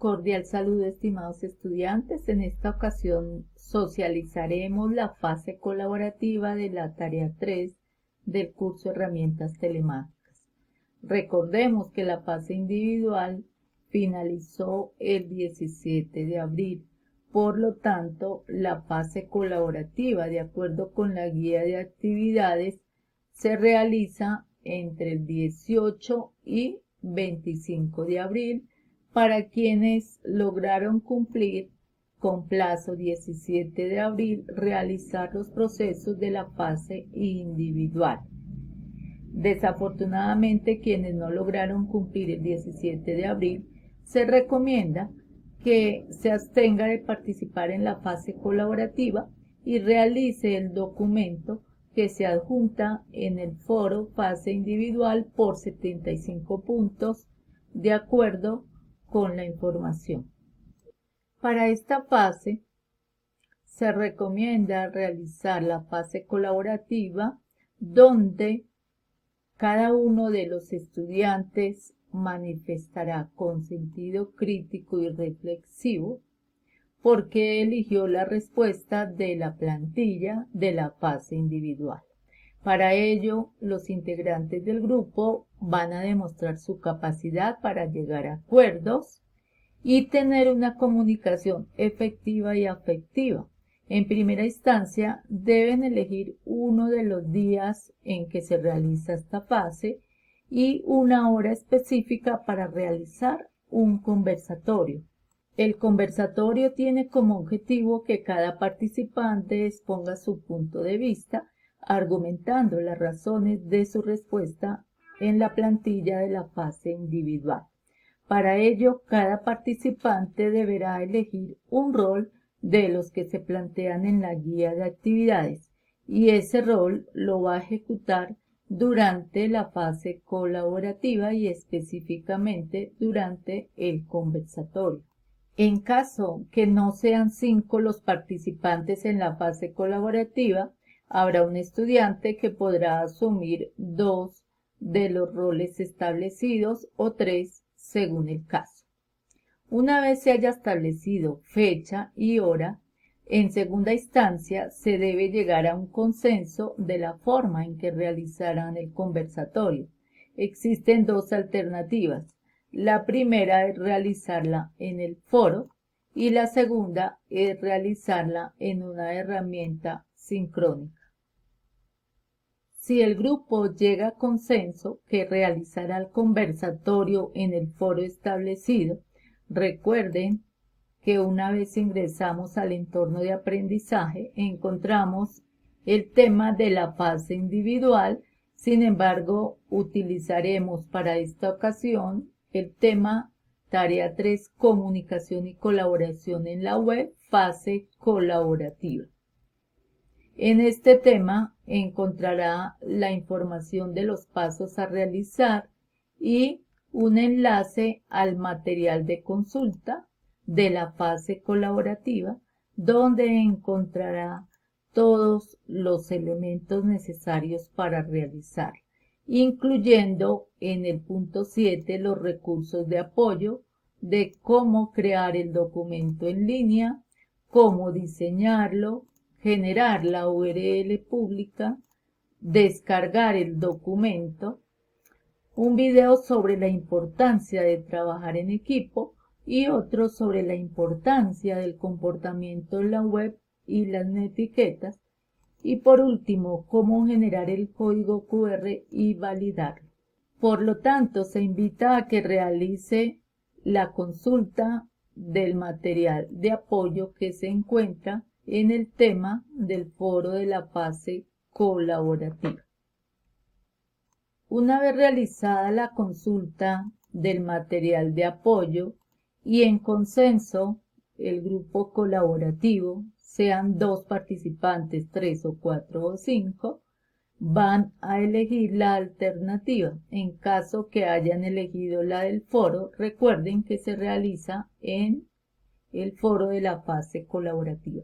Cordial saludo, estimados estudiantes. En esta ocasión socializaremos la fase colaborativa de la tarea 3 del curso Herramientas Telemáticas. Recordemos que la fase individual finalizó el 17 de abril. Por lo tanto, la fase colaborativa, de acuerdo con la guía de actividades, se realiza entre el 18 y 25 de abril para quienes lograron cumplir con plazo 17 de abril realizar los procesos de la fase individual. Desafortunadamente, quienes no lograron cumplir el 17 de abril, se recomienda que se abstenga de participar en la fase colaborativa y realice el documento que se adjunta en el foro fase individual por 75 puntos de acuerdo con la información. Para esta fase se recomienda realizar la fase colaborativa donde cada uno de los estudiantes manifestará con sentido crítico y reflexivo por qué eligió la respuesta de la plantilla de la fase individual. Para ello, los integrantes del grupo van a demostrar su capacidad para llegar a acuerdos y tener una comunicación efectiva y afectiva. En primera instancia, deben elegir uno de los días en que se realiza esta fase y una hora específica para realizar un conversatorio. El conversatorio tiene como objetivo que cada participante exponga su punto de vista, argumentando las razones de su respuesta en la plantilla de la fase individual. Para ello, cada participante deberá elegir un rol de los que se plantean en la guía de actividades y ese rol lo va a ejecutar durante la fase colaborativa y específicamente durante el conversatorio. En caso que no sean 5 los participantes en la fase colaborativa, habrá un estudiante que podrá asumir 2 de los roles establecidos o 3 según el caso. Una vez se haya establecido fecha y hora, en segunda instancia se debe llegar a un consenso de la forma en que realizarán el conversatorio. Existen 2 alternativas. La primera es realizarla en el foro y la segunda es realizarla en una herramienta sincrónica. Si el grupo llega a consenso que realizará el conversatorio en el foro establecido, recuerden que una vez ingresamos al entorno de aprendizaje encontramos el tema de la fase individual. Sin embargo, utilizaremos para esta ocasión el tema tarea 3, comunicación y colaboración en la web, fase colaborativa. En este tema encontrará la información de los pasos a realizar y un enlace al material de consulta de la fase colaborativa, donde encontrará todos los elementos necesarios para realizar, incluyendo en el punto 7 los recursos de apoyo de cómo crear el documento en línea, cómo diseñarlo, generar la URL pública, descargar el documento, un video sobre la importancia de trabajar en equipo y otro sobre la importancia del comportamiento en la web y las etiquetas, y por último, cómo generar el código QR y validarlo. Por lo tanto, se invita a que realice la consulta del material de apoyo que se encuentra en el tema del foro de la fase colaborativa. Una vez realizada la consulta del material de apoyo y en consenso el grupo colaborativo, sean 2 participantes, 3 o 4 o 5, van a elegir la alternativa. En caso que hayan elegido la del foro, recuerden que se realiza en el foro de la fase colaborativa.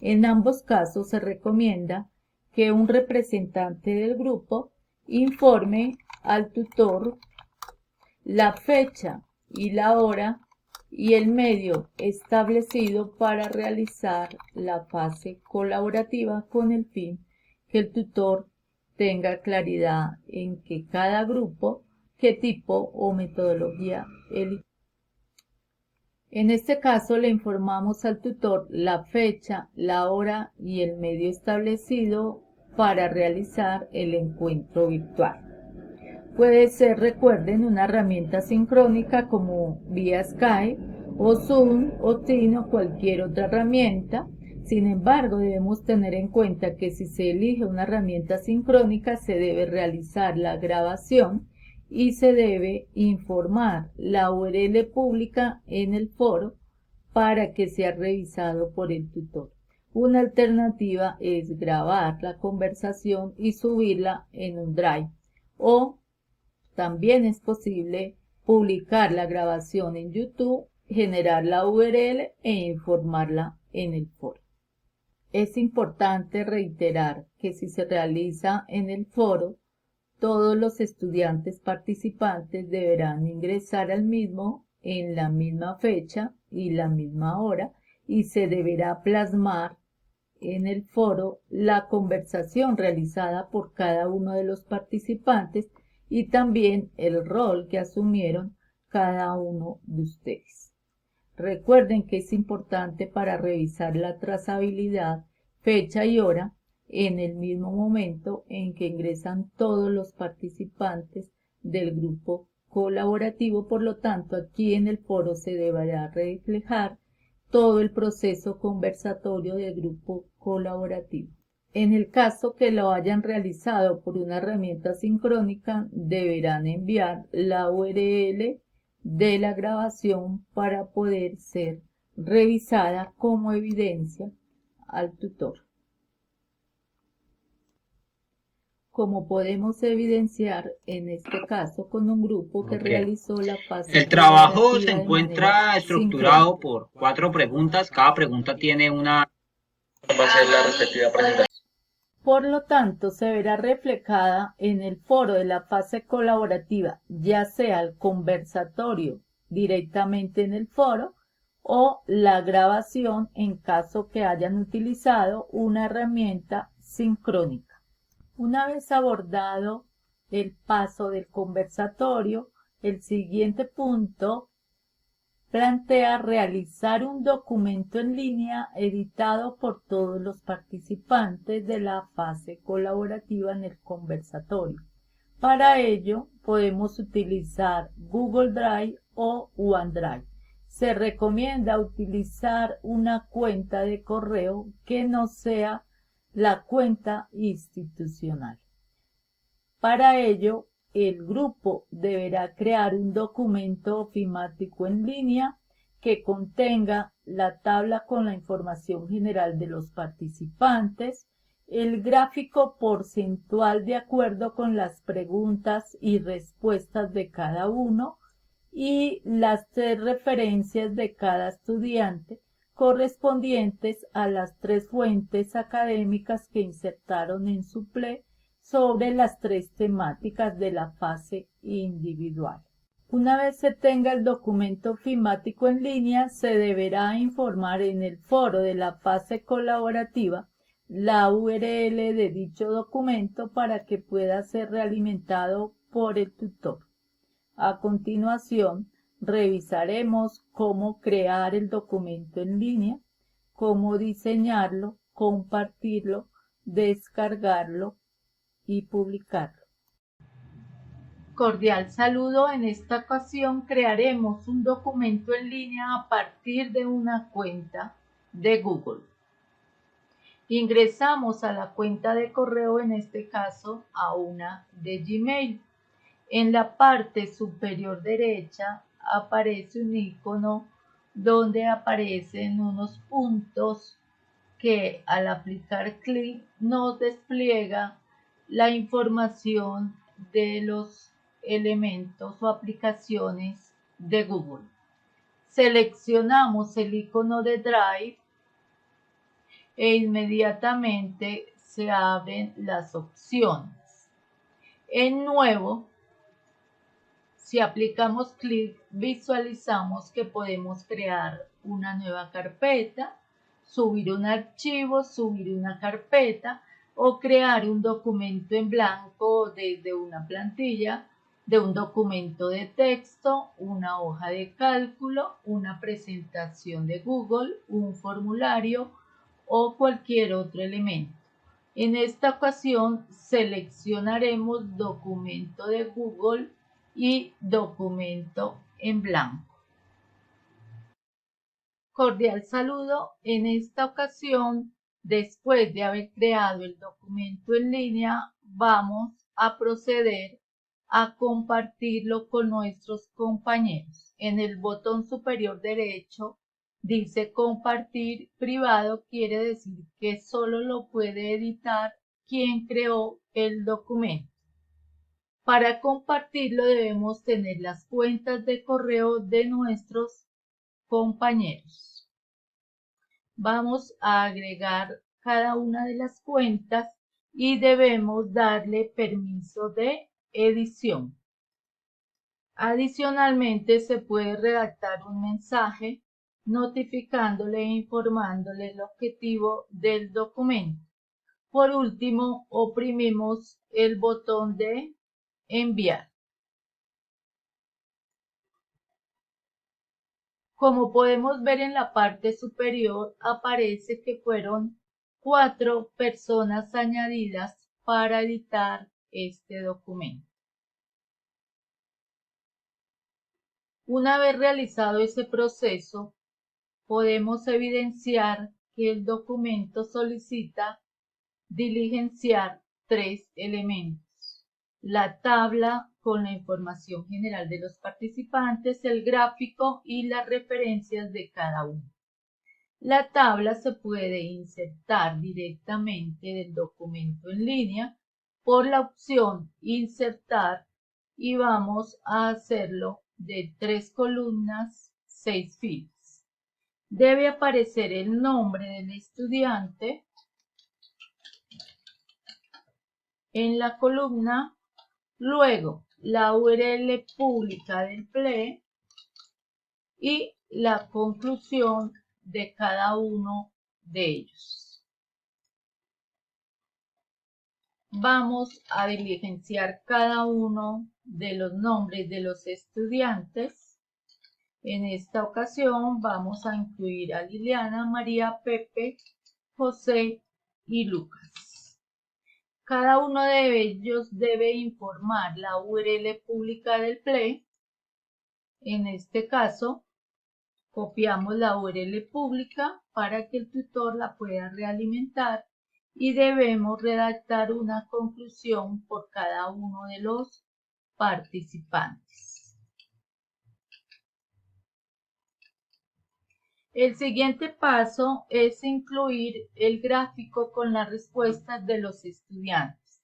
En ambos casos se recomienda que un representante del grupo informe al tutor la fecha y la hora y el medio establecido para realizar la fase colaborativa con el fin que el tutor tenga claridad en que cada grupo, qué tipo o metodología elige. En este caso le informamos al tutor la fecha, la hora y el medio establecido para realizar el encuentro virtual. Puede ser, recuerden, una herramienta sincrónica como vía Skype o Zoom o Teams o cualquier otra herramienta. Sin embargo, debemos tener en cuenta que si se elige una herramienta sincrónica se debe realizar la grabación y se debe informar la URL pública en el foro para que sea revisado por el tutor. Una alternativa es grabar la conversación y subirla en un Drive, o también es posible publicar la grabación en YouTube, generar la URL e informarla en el foro. Es importante reiterar que si se realiza en el foro, todos los estudiantes participantes deberán ingresar al mismo en la misma fecha y la misma hora, y se deberá plasmar en el foro la conversación realizada por cada uno de los participantes y también el rol que asumieron cada uno de ustedes. Recuerden que es importante para revisar la trazabilidad, fecha y hora en el mismo momento en que ingresan todos los participantes del grupo colaborativo. Por lo tanto, aquí en el foro se deberá reflejar todo el proceso conversatorio del grupo colaborativo. En el caso que lo hayan realizado por una herramienta sincrónica, deberán enviar la URL de la grabación para poder ser revisada como evidencia al tutor. Como podemos evidenciar en este caso con un grupo que realizó la fase El trabajo se colaborativa de encuentra manera estructurado sincrónica. por 4 preguntas. Cada pregunta tiene una... Va a ser la respectiva presentación. Por lo tanto, se verá reflejada en el foro de la fase colaborativa, ya sea el conversatorio directamente en el foro o la grabación en caso que hayan utilizado una herramienta sincrónica. Una vez abordado el paso del conversatorio, el siguiente punto plantea realizar un documento en línea editado por todos los participantes de la fase colaborativa en el conversatorio. Para ello, podemos utilizar Google Drive o OneDrive. Se recomienda utilizar una cuenta de correo que no sea la cuenta institucional. Para ello, el grupo deberá crear un documento ofimático en línea que contenga la tabla con la información general de los participantes, el gráfico porcentual de acuerdo con las preguntas y respuestas de cada uno y las 3 referencias de cada estudiante correspondientes a las 3 fuentes académicas que insertaron en su PLE sobre las 3 temáticas de la fase individual. Una vez se tenga el documento ofimático en línea, se deberá informar en el foro de la fase colaborativa la URL de dicho documento para que pueda ser realimentado por el tutor. A continuación, revisaremos cómo crear el documento en línea, cómo diseñarlo, compartirlo, descargarlo y publicarlo. Cordial saludo. En esta ocasión crearemos un documento en línea a partir de una cuenta de Google. Ingresamos a la cuenta de correo, en este caso a una de Gmail. En la parte superior derecha aparece un icono donde aparecen unos puntos que al aplicar clic nos despliega la información de los elementos o aplicaciones de Google. Seleccionamos el icono de Drive e inmediatamente se abren las opciones. En Nuevo Si aplicamos clic, visualizamos que podemos crear una nueva carpeta, subir un archivo, subir una carpeta o crear un documento en blanco desde una plantilla, de un documento de texto, una hoja de cálculo, una presentación de Google, un formulario o cualquier otro elemento. En esta ocasión seleccionaremos documento de Google y documento en blanco. Cordial saludo. En esta ocasión, después de haber creado el documento en línea, vamos a proceder a compartirlo con nuestros compañeros. En el botón superior derecho dice compartir privado, quiere decir que solo lo puede editar quien creó el documento. Para compartirlo debemos tener las cuentas de correo de nuestros compañeros. Vamos a agregar cada una de las cuentas y debemos darle permiso de edición. Adicionalmente, se puede redactar un mensaje notificándole e informándole el objetivo del documento. Por último, oprimimos el botón de enviar. Como podemos ver en la parte superior, aparece que fueron 4 personas añadidas para editar este documento. Una vez realizado ese proceso, podemos evidenciar que el documento solicita diligenciar 3 elementos: la tabla con la información general de los participantes, el gráfico y las referencias de cada uno. La tabla se puede insertar directamente del documento en línea por la opción Insertar y vamos a hacerlo de 3 columnas, 6 filas. Debe aparecer el nombre del estudiante en la columna, luego la URL pública del PLE y la conclusión de cada uno de ellos. Vamos a diligenciar cada uno de los nombres de los estudiantes. En esta ocasión vamos a incluir a Liliana, María, Pepe, José y Lucas. Cada uno de ellos debe informar la URL pública del PLE. En este caso, copiamos la URL pública para que el tutor la pueda realimentar y debemos redactar una conclusión por cada uno de los participantes. El siguiente paso es incluir el gráfico con las respuestas de los estudiantes.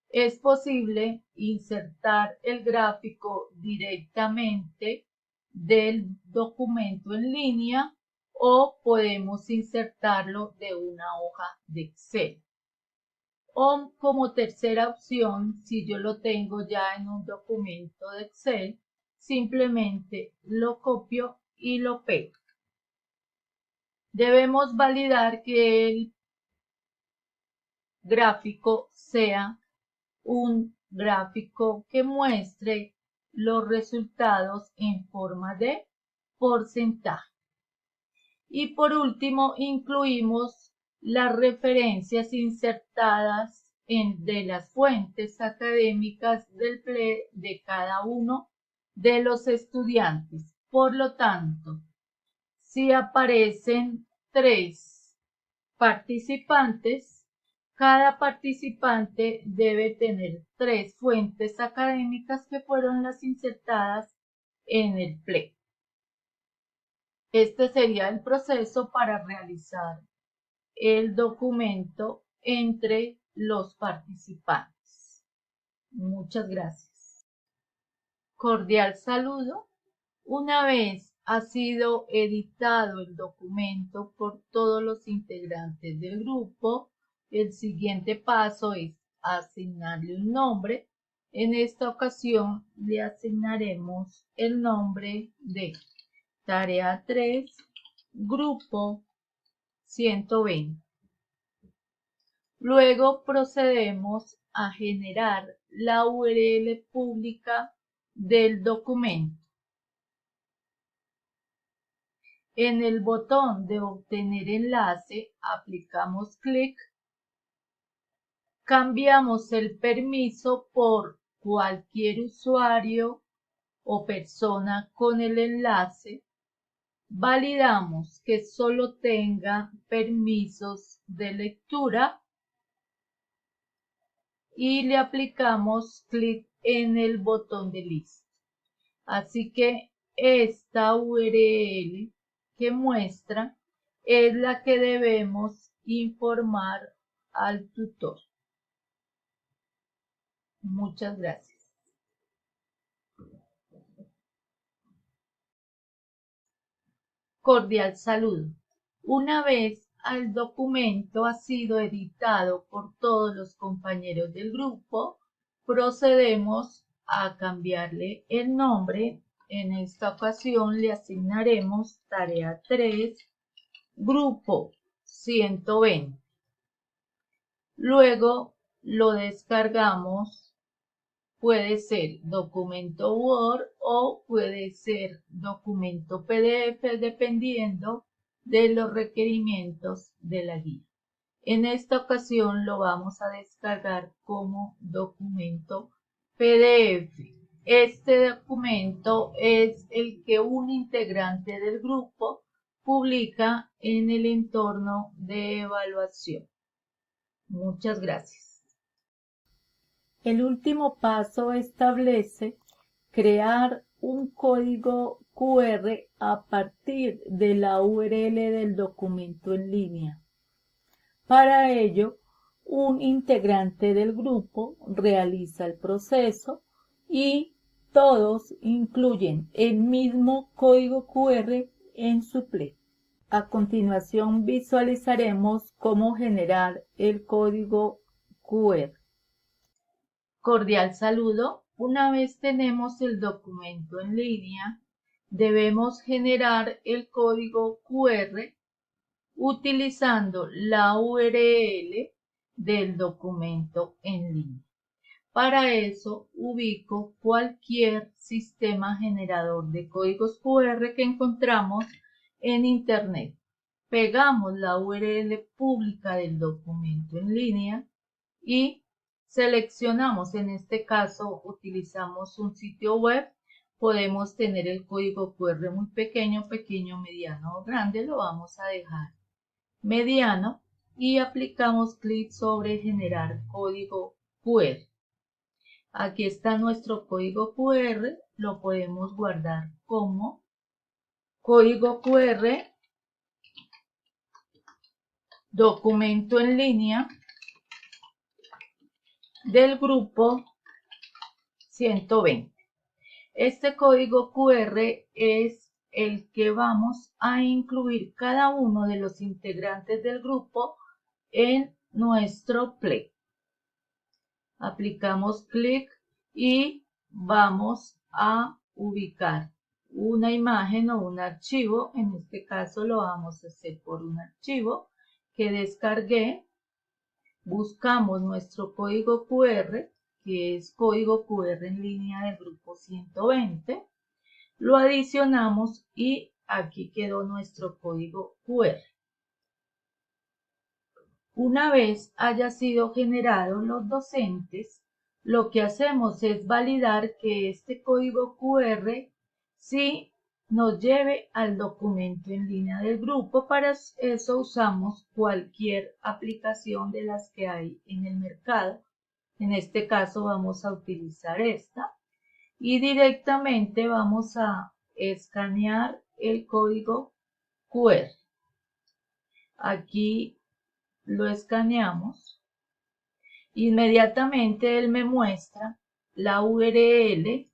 Es posible insertar el gráfico directamente del documento en línea o podemos insertarlo de una hoja de Excel. O como tercera opción, si yo lo tengo ya en un documento de Excel, simplemente lo copio y lo pego. Debemos validar que el gráfico sea un gráfico que muestre los resultados en forma de porcentaje. Y por último, incluimos las referencias insertadas de las fuentes académicas del PLE de cada uno de los estudiantes. Por lo tanto, si aparecen 3 participantes, cada participante debe tener 3 fuentes académicas que fueron las insertadas en el PLE. Este sería el proceso para realizar el documento entre los participantes. Muchas gracias. Cordial saludo. Una vez ha sido editado el documento por todos los integrantes del grupo, el siguiente paso es asignarle un nombre. En esta ocasión le asignaremos el nombre de tarea 3, grupo 120. Luego procedemos a generar la URL pública del documento. En el botón de obtener enlace aplicamos clic, cambiamos el permiso por cualquier usuario o persona con el enlace, validamos que solo tenga permisos de lectura y le aplicamos clic en el botón de listo. Así que esta URL que muestra es la que debemos informar al tutor. Muchas gracias. Cordial saludo. Una vez el documento ha sido editado por todos los compañeros del grupo, procedemos a cambiarle el nombre. En esta ocasión le asignaremos tarea 3, grupo 120. Luego lo descargamos, puede ser documento Word o puede ser documento PDF dependiendo de los requerimientos de la guía. En esta ocasión lo vamos a descargar como documento PDF. Este documento es el que un integrante del grupo publica en el entorno de evaluación. Muchas gracias. El último paso establece crear un código QR a partir de la URL del documento en línea. Para ello, un integrante del grupo realiza el proceso y todos incluyen el mismo código QR en su ple. A continuación visualizaremos cómo generar el código QR. Cordial saludo. Una vez tenemos el documento en línea, debemos generar el código QR utilizando la URL del documento en línea. Para eso ubico cualquier sistema generador de códigos QR que encontramos en Internet. Pegamos la URL pública del documento en línea y seleccionamos, en este caso utilizamos un sitio web, podemos tener el código QR muy pequeño, mediano o grande, lo vamos a dejar mediano y aplicamos clic sobre generar código QR. Aquí está nuestro código QR, lo podemos guardar como código QR, documento en línea del grupo 120. Este código QR es el que vamos a incluir cada uno de los integrantes del grupo en nuestro ple. Aplicamos clic y vamos a ubicar una imagen o un archivo. En este caso lo vamos a hacer por un archivo que descargué. Buscamos nuestro código QR, que es código QR en línea del grupo 120. Lo adicionamos y aquí quedó nuestro código QR. Una vez haya sido generado los docentes, lo que hacemos es validar que este código QR sí nos lleve al documento en línea del grupo. Para eso usamos cualquier aplicación de las que hay en el mercado. En este caso vamos a utilizar esta y directamente vamos a escanear el código QR. Aquí lo escaneamos, inmediatamente él me muestra la URL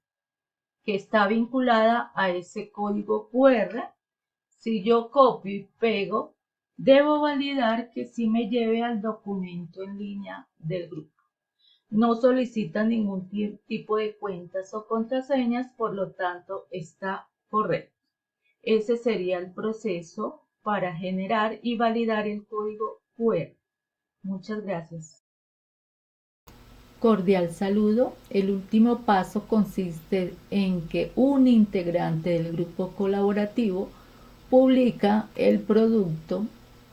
que está vinculada a ese código QR. Si yo copio y pego, debo validar que sí me lleve al documento en línea del grupo. No solicita ningún tipo de cuentas o contraseñas, por lo tanto está correcto. Ese sería el proceso para generar y validar el código QR. Muchas gracias. Cordial saludo. El último paso consiste en que un integrante del grupo colaborativo publica el producto,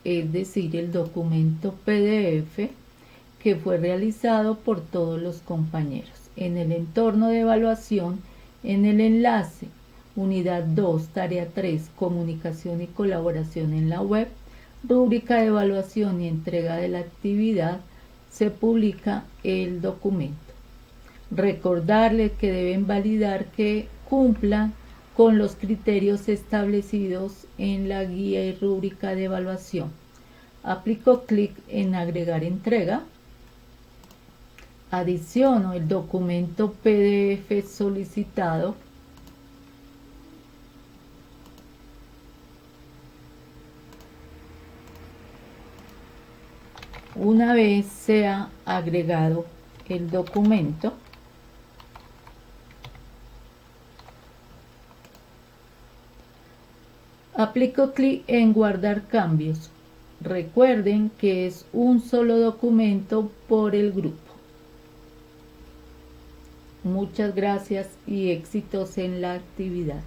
es decir, el documento PDF que fue realizado por todos los compañeros. En el entorno de evaluación, en el enlace Unidad 2, Tarea 3, Comunicación y Colaboración en la web, rúbrica de evaluación y entrega de la actividad, se publica el documento. Recordarles que deben validar que cumplan con los criterios establecidos en la guía y rúbrica de evaluación. Aplico clic en agregar entrega. Adiciono el documento PDF solicitado. Una vez sea agregado el documento, aplico clic en guardar cambios. Recuerden que es un solo documento por el grupo. Muchas gracias y éxitos en la actividad.